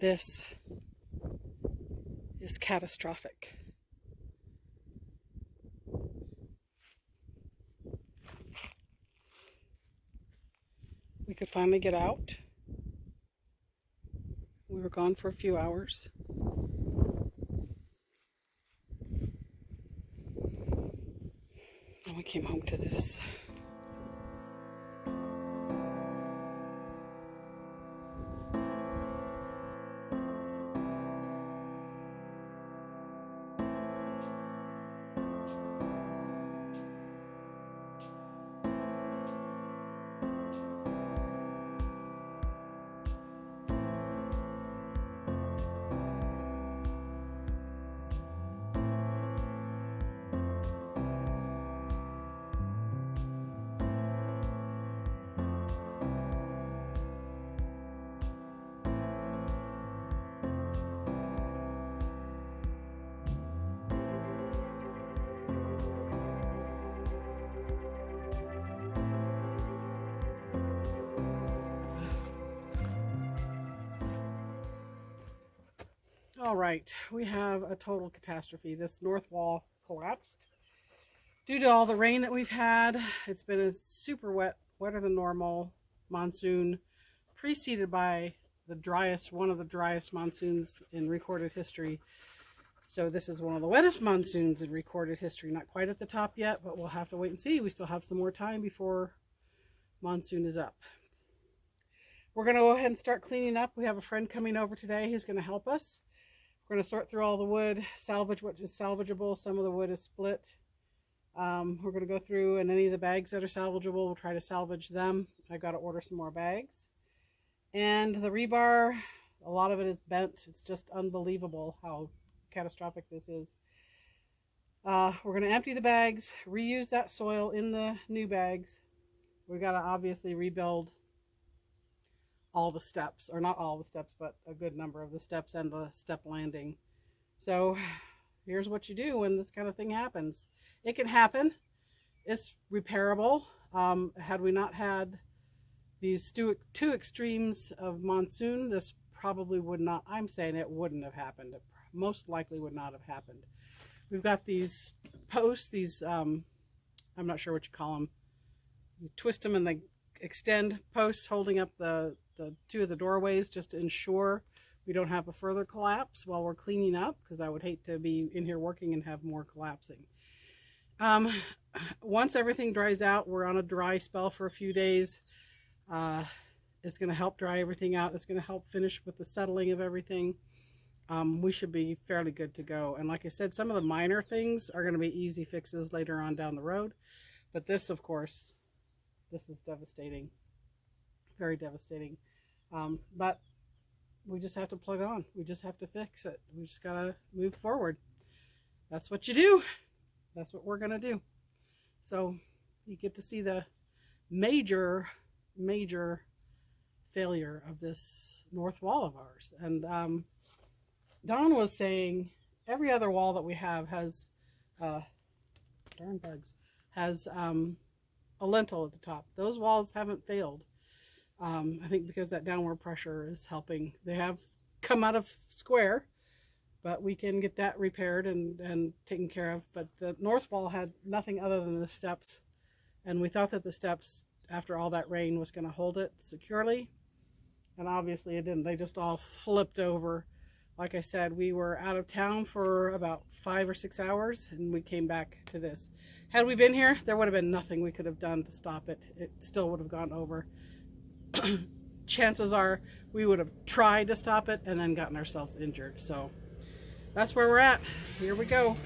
This is catastrophic. We could finally get out. We were gone for a few hours. And we came home to this. All right, we have a total catastrophe. This north wall collapsed due to all the rain that we've had. It's been a super wet, wetter than normal monsoon, preceded by one of the driest monsoons in recorded history. So this is one of the wettest monsoons in recorded history. Not quite at the top yet, but we'll have to wait and see. We still have some more time before monsoon is up. We're going to go ahead and start cleaning up. We have a friend coming over today who's going to help us. We're going to sort through all the wood, salvage what is salvageable. Some of the wood is split. We're going to go through, and any of the bags that are salvageable, we'll try to salvage them. I've got to order some more bags. And the rebar, a lot of it is bent. It's just unbelievable how catastrophic this is. We're going to empty the bags, reuse that soil in the new bags. We've got to obviously rebuild all the steps, or not all the steps, but a good number of the steps and the step landing. So here's what you do when this kind of thing happens. It can happen. It's repairable. Had we not had these two extremes of monsoon, this probably would not, I'm saying it wouldn't have happened. It most likely would not have happened. We've got these posts, these, I'm not sure what you call them. You twist them and they extend posts holding up the two of the doorways just to ensure we don't have a further collapse while we're cleaning up, because I would hate to be in here working and have more collapsing. Once everything dries out, we're on a dry spell for a few days. It's going to help dry everything out. It's going to help finish with the settling of everything. We should be fairly good to go. And like I said, some of the minor things are going to be easy fixes later on down the road. But this, of course, this is devastating. Very devastating. But we just have to plug on. We just have to fix it. We just gotta move forward. That's what you do. That's what we're gonna do. So you get to see the major failure of this north wall of ours. And Don was saying every other wall that we have has darn bugs, has a lintel at the top. Those walls haven't failed. I think because that downward pressure is helping. They have come out of square, but we can get that repaired and taken care of. But the north wall had nothing other than the steps, and we thought that the steps, after all that rain, was going to hold it securely, and obviously it didn't. They just all flipped over. Like I said, we were out of town for about 5 or 6 hours, and we came back to this. Had we been here, there would have been nothing we could have done to stop it. It still would have gone over. Chances are we would have tried to stop it and then gotten ourselves injured. So that's where we're at. Here we go.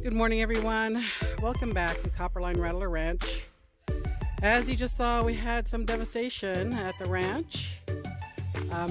Good morning, everyone. Welcome back to Copperline Rattler Ranch. As you just saw, we had some devastation at the ranch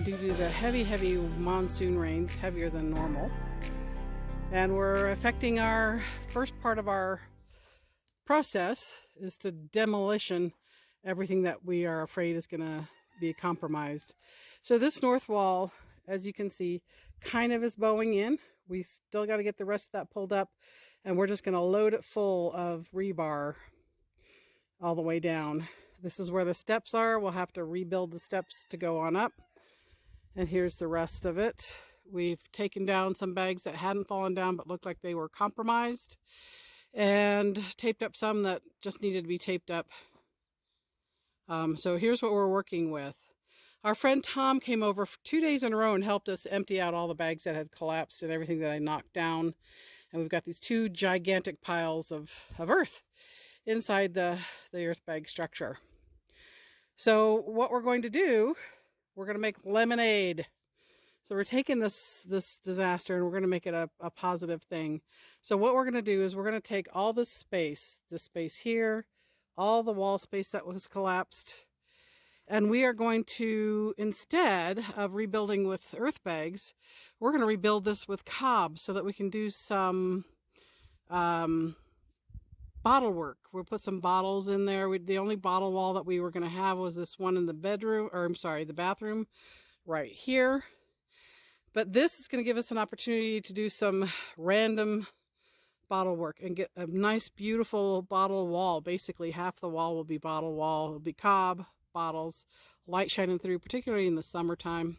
due to the heavy monsoon rains, heavier than normal. And we're affecting our first part of our process is to demolition everything that we are afraid is going to be compromised. So this north wall, as you can see, kind of is bowing in. We still got to get the rest of that pulled up, and we're just going to load it full of rebar all the way down. This is where the steps are. We'll have to rebuild the steps to go on up. And here's the rest of it. We've taken down some bags that hadn't fallen down but looked like they were compromised, and taped up some that just needed to be taped up. So here's what we're working with. Our friend Tom came over for 2 days in a row and helped us empty out all the bags that had collapsed and everything that I knocked down. And we've got these two gigantic piles of earth inside the Earthbag structure. So what we're going to do, we're going to make lemonade. So we're taking this disaster and we're going to make it a positive thing. So what we're going to do is we're going to take all this space here, all the wall space that was collapsed, and we are going to, instead of rebuilding with earth bags, we're going to rebuild this with cob so that we can do some bottle work. We'll put some bottles in there. The only bottle wall that we were going to have was this one in the bedroom, or I'm sorry, the bathroom right here. But this is going to give us an opportunity to do some random bottle work and get a nice, beautiful bottle wall. Basically, half the wall will be bottle wall. It'll be cob, bottles, light shining through, particularly in the summertime,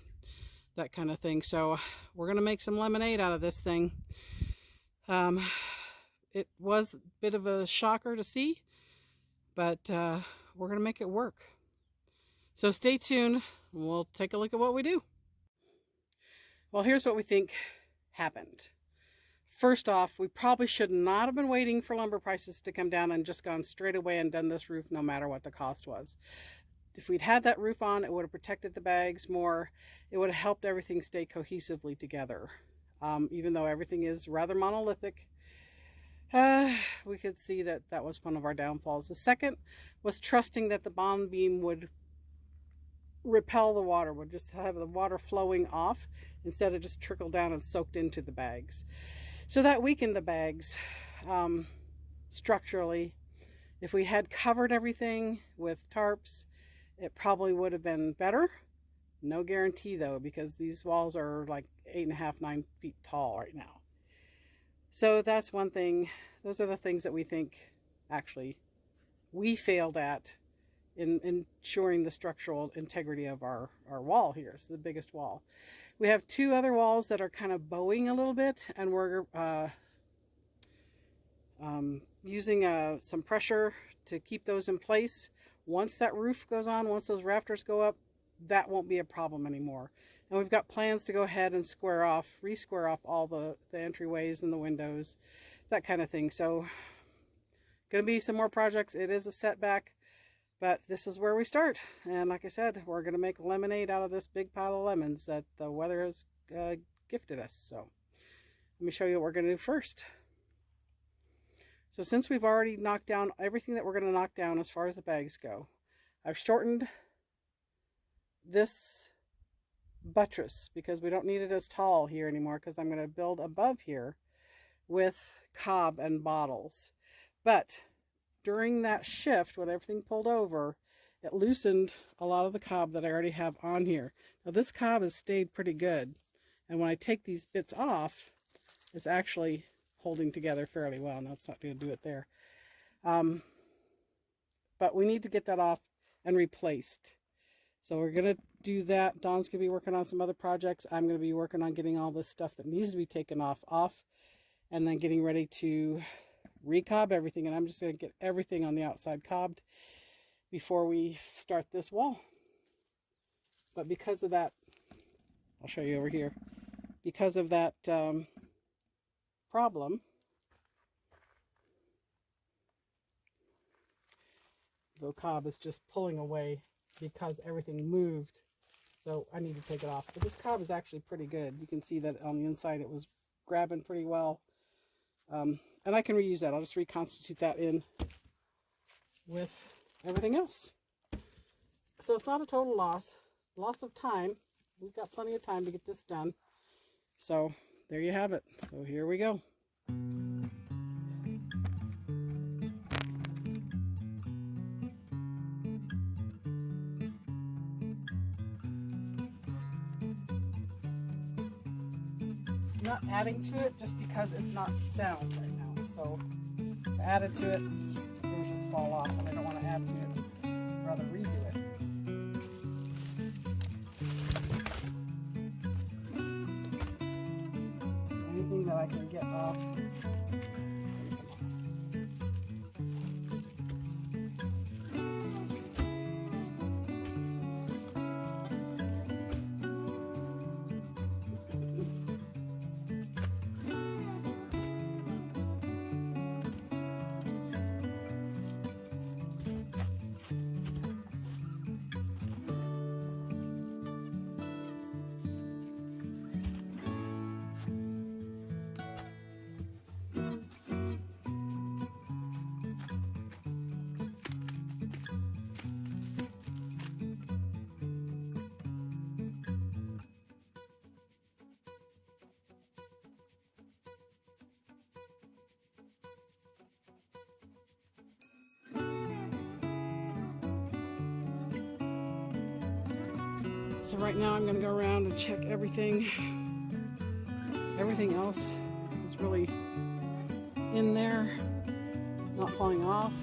that kind of thing. So we're going to make some lemonade out of this thing. It was a bit of a shocker to see, but we're going to make it work. So stay tuned. We'll take a look at what we do. Well, here's what we think happened. First off, we probably should not have been waiting for lumber prices to come down and just gone straight away and done this roof no matter what the cost was. If we'd had that roof on, it would have protected the bags more. It would have helped everything stay cohesively together. Even though everything is rather monolithic, we could see that that was one of our downfalls. The second was trusting that the bond beam would repel the water, would just have the water flowing off instead of just trickle down and soaked into the bags. So that weakened the bags structurally. If we had covered everything with tarps, it probably would have been better. No guarantee though, because these walls are like 8.5, 9 feet tall right now. So that's one thing. Those are the things that we think actually we failed at in ensuring the structural integrity of our wall here. It's the biggest wall. We have two other walls that are kind of bowing a little bit, and we're using some pressure to keep those in place. Once that roof goes on, once those rafters go up, that won't be a problem anymore. And we've got plans to go ahead and re-square off all the entryways and the windows, that kind of thing. So going to be some more projects. It is a setback, but this is where we start. And like I said, we're going to make lemonade out of this big pile of lemons that the weather has gifted us. So let me show you what we're going to do first. So since we've already knocked down everything that we're going to knock down as far as the bags go, I've shortened this buttress because we don't need it as tall here anymore, because I'm going to build above here with cob and bottles. But during that shift, when everything pulled over, it loosened a lot of the cob that I already have on here. Now this cob has stayed pretty good, and when I take these bits off, it's actually holding together fairly well. Now it's not going to do it there. But we need to get that off and replaced. So we're going to do that. Dawn's going to be working on some other projects. I'm going to be working on getting all this stuff that needs to be taken off, and then getting ready to recob everything. And I'm just going to get everything on the outside cobbed before we start this wall. But because of that, I'll show you over here. Because of that problem, the cob is just pulling away because everything moved. So I need to take it off. But this cob is actually pretty good. You can see that on the inside it was grabbing pretty well. And I can reuse that. I'll just reconstitute that in with everything else. So it's not a total loss of time. We've got plenty of time to get this done. So there you have it. So here we go. Not adding to it just because it's not sound right now. So to add it to it, it will just fall off, and I don't want to add to it. I'd rather redo it. Anything that I can get off. So right now I'm going to go around and check everything. Everything else is really in there, not falling off.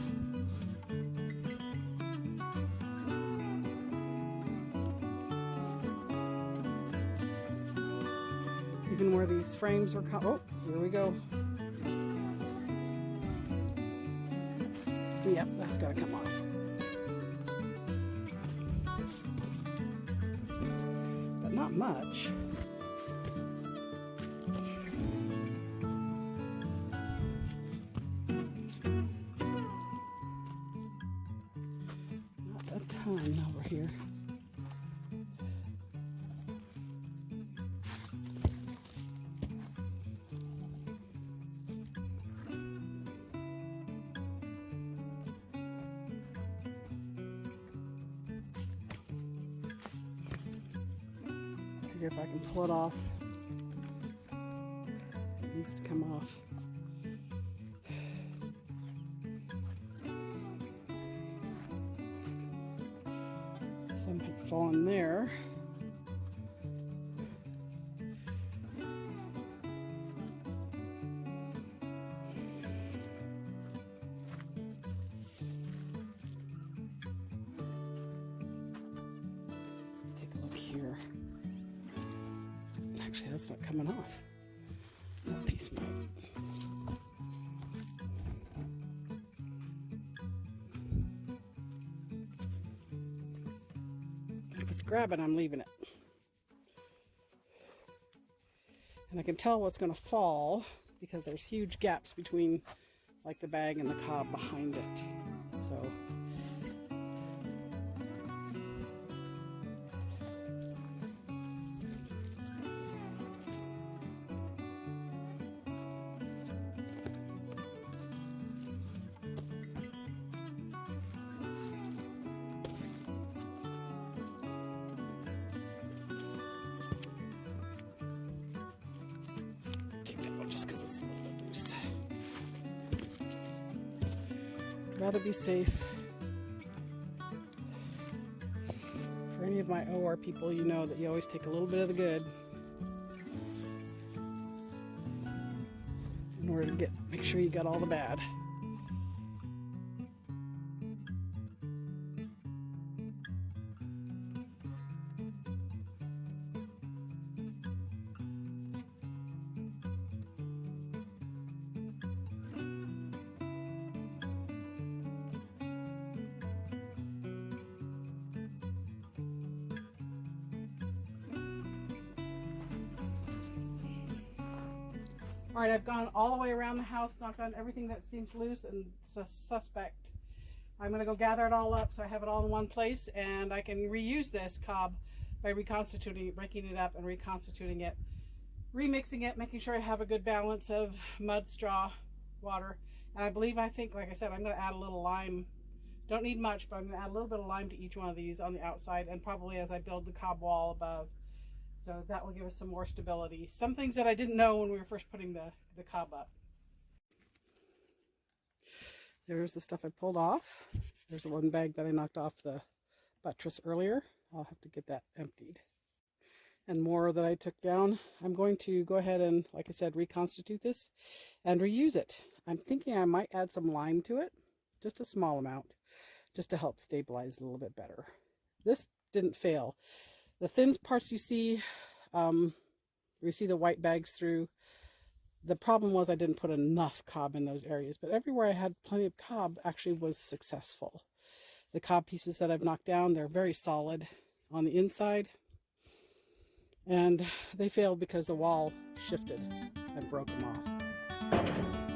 Even where these frames were oh, here we go. Yep, that's got to come off. Not much. Not a ton over here. If I can pull it off. It needs to come off. Some have fallen there. Let's take a look here. Actually, that's not coming off. That piece might. If it's grabbing, I'm leaving it. And I can tell what's going to fall because there's huge gaps between like the bag and the cob behind it. So just because it's a little bit loose. Rather be safe. For any of my OR people, you know that you always take a little bit of the good in order to make sure you got all the bad. All right, I've gone all the way around the house, knocked on everything that seems loose and suspect. I'm going to go gather it all up so I have it all in one place, and I can reuse this cob by reconstituting, breaking it up and reconstituting it remixing it, making sure I have a good balance of mud, straw, water. And I think, like I said, I'm going to add a little lime. Don't need much, but I'm going to add a little bit of lime to each one of these on the outside, and probably as I build the cob wall above. So that will give us some more stability. Some things that I didn't know when we were first putting the cob up. There's the stuff I pulled off. There's the one bag that I knocked off the buttress earlier. I'll have to get that emptied. And more that I took down. I'm going to go ahead and, like I said, reconstitute this and reuse it. I'm thinking I might add some lime to it, just a small amount, just to help stabilize it a little bit better. This didn't fail. The thin parts you see the white bags through. The problem was I didn't put enough cob in those areas, but everywhere I had plenty of cob actually was successful. The cob pieces that I've knocked down, they're very solid on the inside, and they failed because the wall shifted and broke them off.